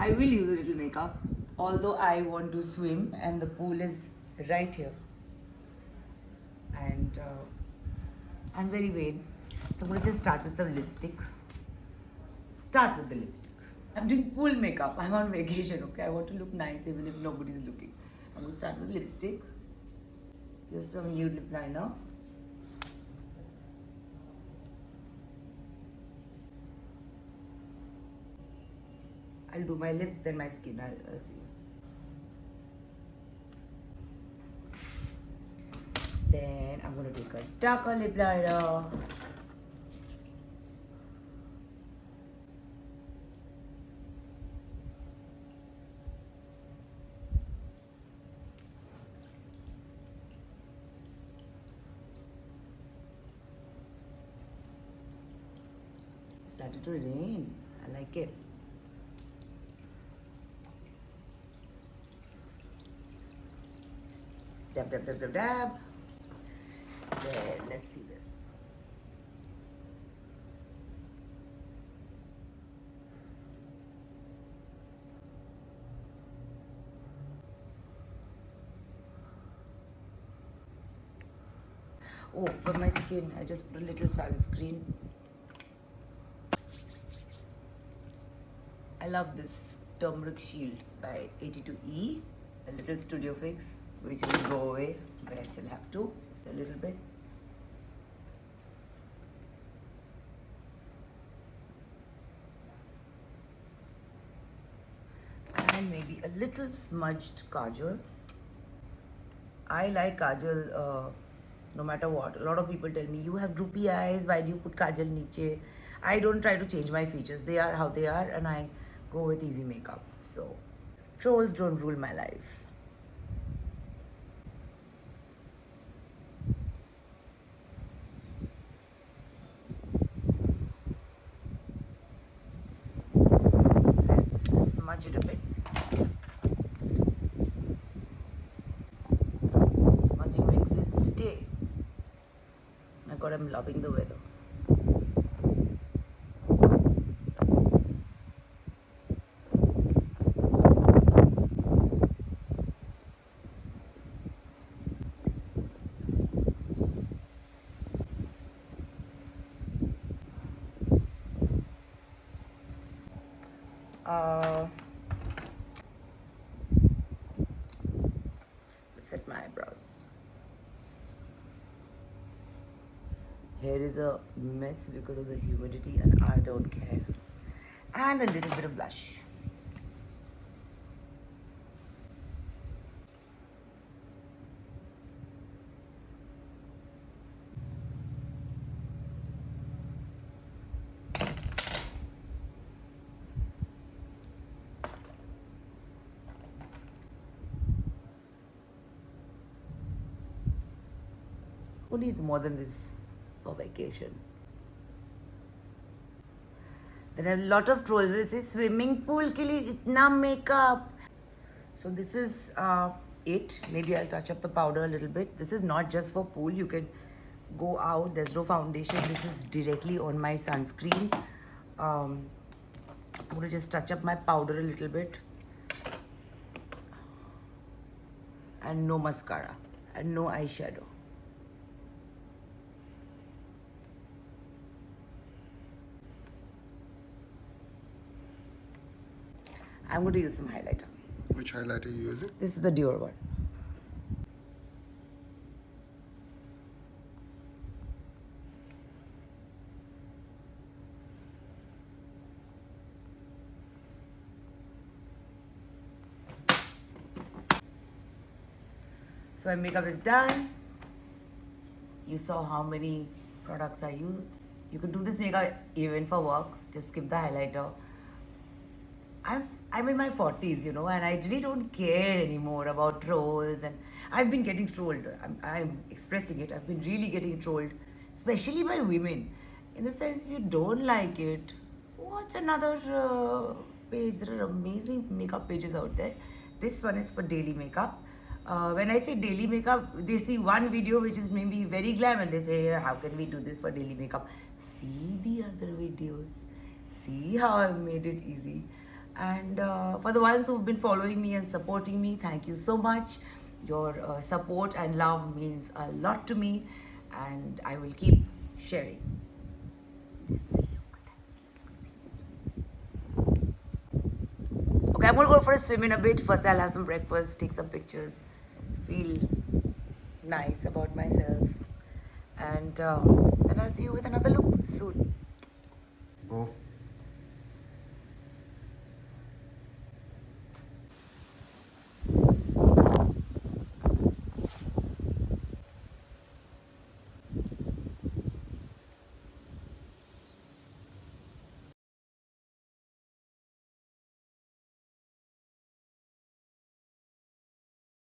I will use a little makeup, although I want to swim and the pool is right here. And I'm very vain. So I'm going to just start with some lipstick. Start with the lipstick. I'm doing pool makeup. I'm on vacation, okay? I want to look nice even if nobody's looking. I'm going to start with lipstick. Just a nude lip liner. I'll do my lips, then my skin. I'll see. Then I'm going to take a darker lip liner. It started to rain. I like it. Dab, dab, dab, dab, dab. Then let's see this. Oh, for my skin, I just put a little sunscreen. I love this turmeric shield by 82E, a little studio fix, which will go away, but I still have to, just a little bit. And maybe a little smudged kajal. I like kajal no matter what. A lot of people tell me, you have droopy eyes, why do you put kajal niche? I don't try to change my features. They are how they are and I go with easy makeup. So, trolls don't rule my life. Let's smudge it a bit. Smudging makes it stay. My God, I'm loving the weather. Set my eyebrows. Hair is a mess because of the humidity and I don't care. And a little bit of blush. Who needs more than this for vacation? There are a lot of trolls will say swimming pool ke liye itna makeup. So this is it. Maybe I'll touch up the powder a little bit. This is not just for pool. You can go out. There's no foundation. This is directly on my sunscreen. I'm going to just touch up my powder a little bit. And no mascara. And no eyeshadow. I'm going to use some highlighter. Which highlighter are you using? This is the Dior one. So my makeup is done. You saw how many products I used. You could do this makeup even for work. Just skip the highlighter. I'm in my 40s, you know, and I really don't care anymore about trolls. And I've been getting trolled. I'm expressing it. I've been really getting trolled, especially by women. In the sense, if you don't like it, watch another page. There are amazing makeup pages out there. This one is for daily makeup. When I say daily makeup, they see one video which is maybe very glam and they say, how can we do this for daily makeup? See the other videos. See how I made it easy. And for the ones who've been following me and supporting me, thank you so much. Your support and love means a lot to me, and I will keep sharing. Okay, I'm gonna go for a swim in a bit. First, I'll have some breakfast, take some pictures, feel nice about myself, and then I'll see you with another look soon. Oh.